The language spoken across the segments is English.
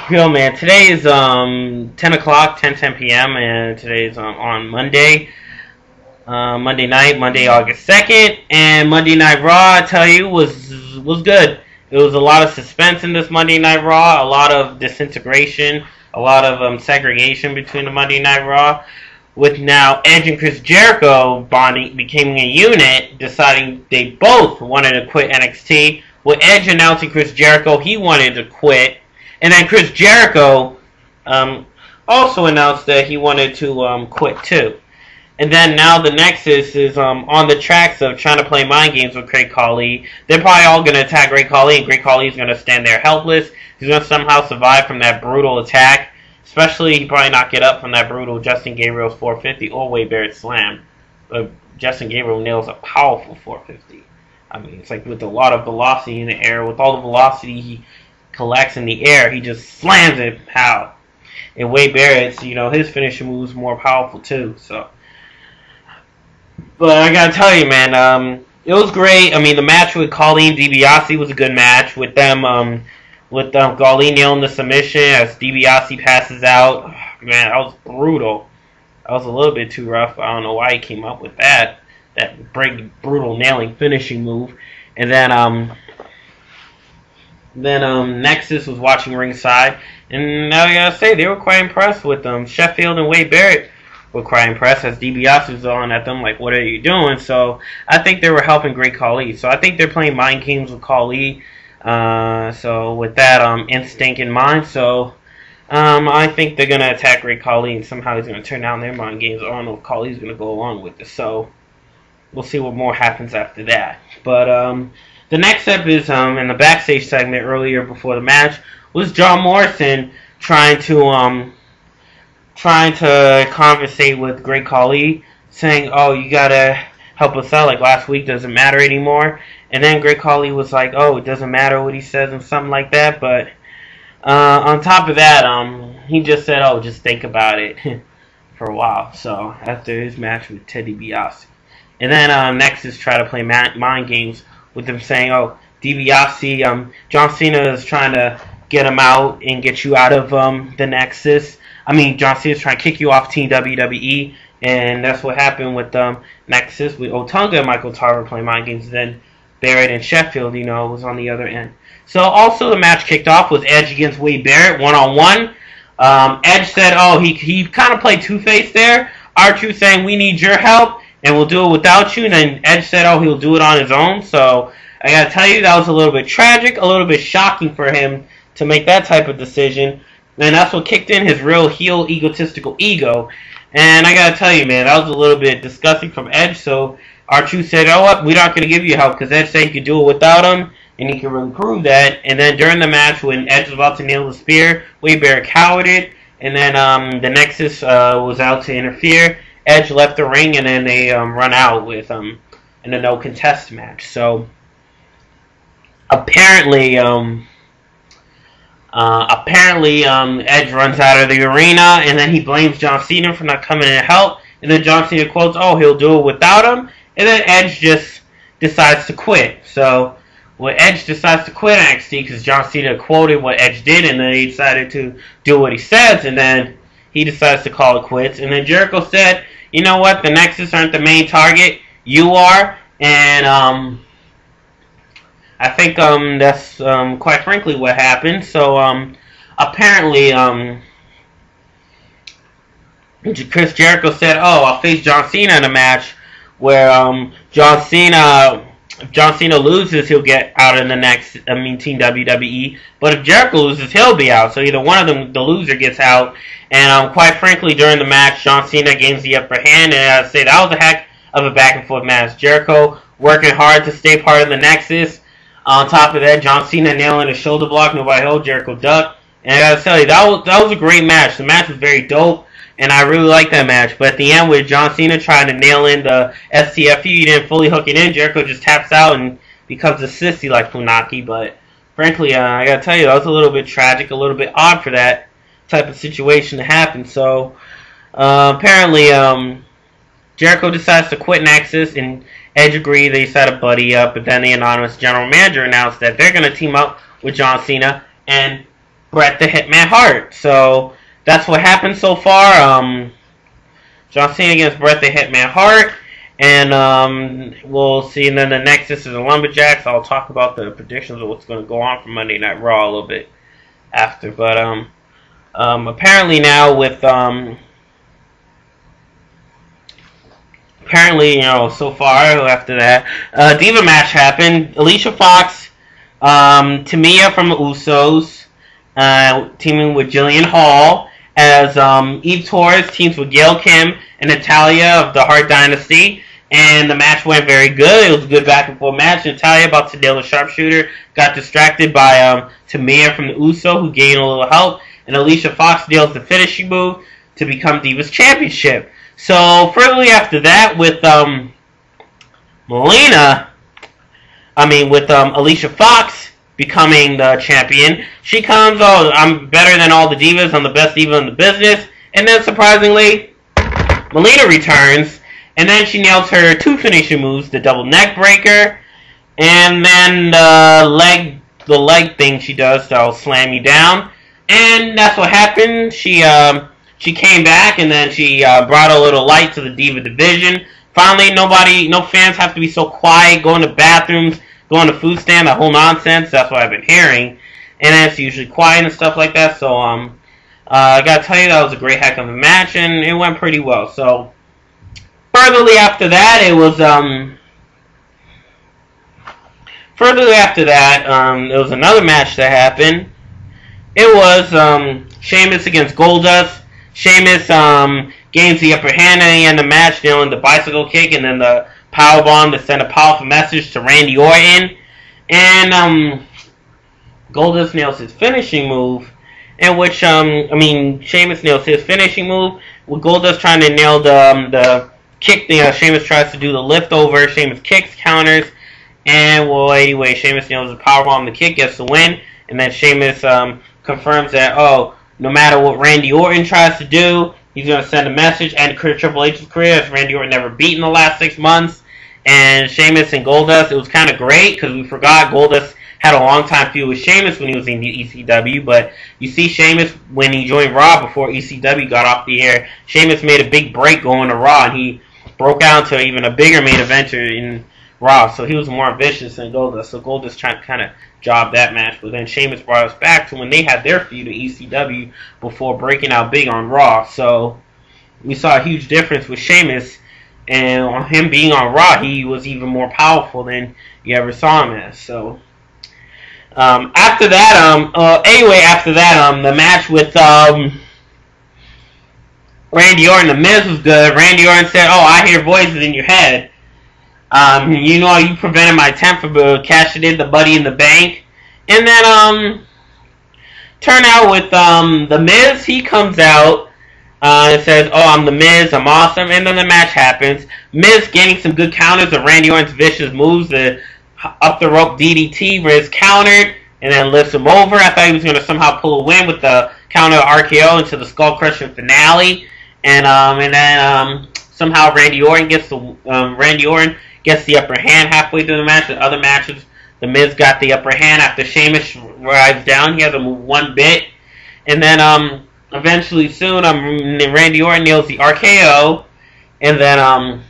Yo, man, today is 10 o'clock, 10 p.m., and today is on Monday, Monday night, Monday, August 2nd, and Monday Night Raw, I tell you, was good. There was a lot of suspense in this Monday Night Raw, a lot of disintegration, a lot of segregation between the Monday Night Raw, with now Edge and Chris Jericho bonding, becoming a unit, deciding they both wanted to quit NXT, with Edge announcing Chris Jericho he wanted to quit. And then Chris Jericho also announced that he wanted to quit too. And then now the Nexus is on the tracks of trying to play mind games with Great Khali. They're probably all going to attack Great Khali, and Great Khali is going to stand there helpless. He's going to somehow survive from that brutal attack. Especially, he probably not get up from that brutal Justin Gabriel's 450 or Wade Barrett slam. But Justin Gabriel nails a powerful 450. I mean, it's like with a lot of velocity in the air. With all the velocity he collects in the air, he just slams it out. And Wade Barrett's, his finishing moves more powerful too. So, but I gotta tell you, man, it was great. I mean, the match with Khali and DiBiase was a good match. With them, Khali nailing the submission as DiBiase passes out. Man, that was brutal. That was a little bit too rough. I don't know why he came up with that brutal nailing finishing move. And then Nexus was watching ringside, and I gotta say they were quite impressed with them. Sheffield and Wade Barrett were quite impressed as DiBiase was on at them like, "What are you doing?" So I think they were helping Great Khali. So I think they're playing mind games with Khali. So with that instinct in mind, I think they're gonna attack Great Khali, and somehow he's gonna turn down their mind games. I don't know if Khali's gonna go along with this. So we'll see what more happens after that. But the next step is in the backstage segment earlier before the match was John Morrison trying to conversate with Great Khali, saying, "Oh, you gotta help us out. Like last week doesn't matter anymore." And then Great Khali was like, "Oh, it doesn't matter what he says," and something like that. But on top of that, he just said, "Oh, just think about it," for a while. So after his match with Ted DiBiase, and then Nexus tried to play mind games with them saying, "Oh, DiBiase, John Cena is trying to get him out and get you out of the Nexus. I mean, John Cena is trying to kick you off Team WWE, and that's what happened with Nexus with Otunga and Michael Tarver playing mind games. Then Barrett and Sheffield, was on the other end. So also the match kicked off with Edge against Wade Barrett one-on-one. Edge said, "Oh, he kind of played two-face there. R-Truth saying, 'We need your help, and we'll do it without you.' And then Edge said, 'Oh, he'll do it on his own.' So I gotta tell you, that was a little bit tragic, a little bit shocking for him to make that type of decision. And that's what kicked in his real heel egotistical ego. And I gotta tell you, man, that was a little bit disgusting from Edge. So R-Truth said, 'Oh, what? We're not gonna give you help,' because Edge said he could do it without him, and he can really prove that. And then during the match, when Edge was about to nail the spear, Wade Barrett cowered it, and then the Nexus was out to interfere. Edge left the ring, and then they run out with in a no contest match. So apparently Edge runs out of the arena, and then he blames John Cena for not coming in to help. And then John Cena quotes, "Oh, he'll do it without him." And then Edge just decides to quit. So when Edge decides to quit NXT, because John Cena quoted what Edge did, and then he decided to do what he says, and then he decides to call it quits. And then Jericho said, "You know what? The Nexus aren't the main target. You are." And I think that's quite frankly what happened. So apparently Chris Jericho said, "Oh, I'll face John Cena in a match where if John Cena loses, he'll get out in the Team WWE. But if Jericho loses, he'll be out. So either one of them, the loser gets out." And quite frankly, during the match, John Cena gains the upper hand. And I'd say that was a heck of a back and forth match. Jericho working hard to stay part of the Nexus. On top of that, John Cena nailing a shoulder block, nobody held, Jericho ducked. And I gotta tell you, that was a great match. The match was very dope, and I really liked that match. But at the end, with John Cena trying to nail in the STFU, he didn't fully hook it in. Jericho just taps out and becomes a sissy like Funaki. But frankly, I gotta tell you, that was a little bit tragic, a little bit odd for that type of situation to happen. So apparently, Jericho decides to quit Nexus, and Edge agreed. They set a buddy up, but then the anonymous general manager announced that they're going to team up with John Cena and Bret the Hitman Hart. So that's what happened so far. John Cena against Bret the Hitman Hart. And we'll see. And then the next, this is the Lumberjacks. I'll talk about the predictions of what's going to go on for Monday Night Raw a little bit after. But apparently now with apparently, so far after that, Diva match happened. Alicia Fox, Tamia from the Usos, teaming with Jillian Hall, as Eve Torres teams with Gail Kim and Natalya of the Hart Dynasty. And the match went very good. It was a good back and forth match. Natalya, about to nail a sharpshooter, got distracted by Tamia from the Uso, who gained a little help. And Alicia Fox nails the finishing move to become Divas Championship. So, furtherly after that, with Alicia Fox becoming the champion, she comes, oh, I'm better than all the divas, I'm the best diva in the business. And then, surprisingly, Melina returns, and then she nails her 2 finishing moves, the double neck breaker, and then the leg thing she does that'll slam you down. And that's what happened. She came back, and then she brought a little light to the Diva division. Finally, no fans have to be so quiet, going to bathrooms, going to food stand, that whole nonsense. That's what I've been hearing. And it's usually quiet and stuff like that. So, I gotta tell you, that was a great heck of a match, and it went pretty well. So, furtherly after that, it was, there was another match that happened. It was, Sheamus against Goldust. Sheamus gains the upper hand at the end of the match, nailing the bicycle kick and then the powerbomb to send a powerful message to Randy Orton. And Goldust nails his finishing move, in which Sheamus nails his finishing move with Goldust trying to nail the kick. Sheamus tries to do the lift over. Sheamus kicks, counters, and well, anyway, Sheamus nails the powerbomb. The kick, gets the win, and then Sheamus confirms that no matter what Randy Orton tries to do, he's going to send a message and Triple H's career, as Randy Orton never beat in the last 6 months. And Sheamus and Goldust, it was kind of great because we forgot Goldust had a long time feud with Sheamus when he was in the ECW. But you see Sheamus, when he joined Raw before ECW got off the air, Sheamus made a big break going to Raw, and he broke out to even a bigger main eventer in Raw. So he was more vicious than Goldust. So Goldust trying to kind of job that match, but then Sheamus brought us back to when they had their feud in ECW before breaking out big on Raw. So we saw a huge difference with Sheamus, and on him being on Raw, he was even more powerful than you ever saw him as. So after that, the match with Randy Orton, The Miz was good. Randy Orton said, "Oh, I hear voices in your head. You prevented my attempt for cashing in the Money in the Bank." And then, turn out with, The Miz, he comes out, and says, "Oh, I'm The Miz, I'm awesome." And then the match happens. Miz getting some good counters of Randy Orton's vicious moves, the up the rope DDT, Miz countered, and then lifts him over. I thought he was going to somehow pull a win with the counter RKO into the Skull Crusher finale. And then, somehow Randy Orton gets the upper hand halfway through the match. In other matches, The Miz got the upper hand after Sheamus arrives down. He has to move one bit. And then eventually soon, Randy Orton nails the RKO. And then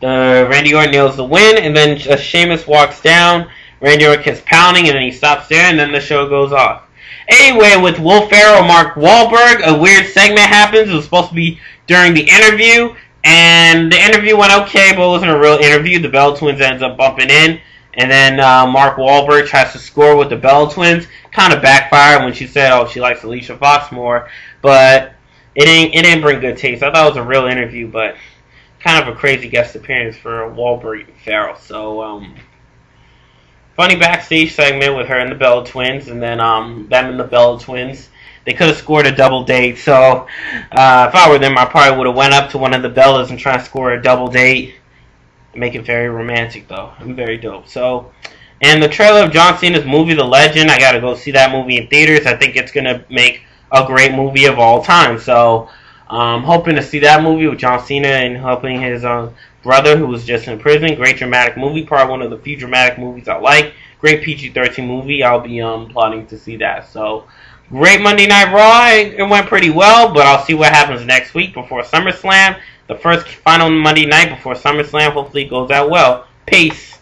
Randy Orton nails the win. And then Sheamus walks down. Randy Orton keeps pounding, and then he stops there, and then the show goes off. Anyway, with Will Ferrell and Mark Wahlberg, a weird segment happens. It was supposed to be during the interview. And the interview went okay, but it wasn't a real interview. The Bell Twins ends up bumping in. And then Mark Wahlberg tries to score with the Bell Twins. Kind of backfired when she said, she likes Alicia Fox more. But it didn't bring good taste. I thought it was a real interview, but kind of a crazy guest appearance for Wahlberg and Farrell. So, funny backstage segment with her and the Bell Twins. And then them and the Bell Twins. They could have scored a double date, so if I were them, I probably would have went up to one of the Bellas and tried to score a double date. Make it very romantic, though. And very dope. So, and the trailer of John Cena's movie, The Legend, I gotta go see that movie in theaters. I think it's gonna make a great movie of all time. So, I'm hoping to see that movie with John Cena and helping his brother who was just in prison. Great dramatic movie. Probably one of the few dramatic movies I like. great PG-13 movie. I'll be plotting to see that. So great Monday Night Raw. It went pretty well, but I'll see what happens next week before SummerSlam. The first final Monday night before SummerSlam. Hopefully it goes out well. Peace.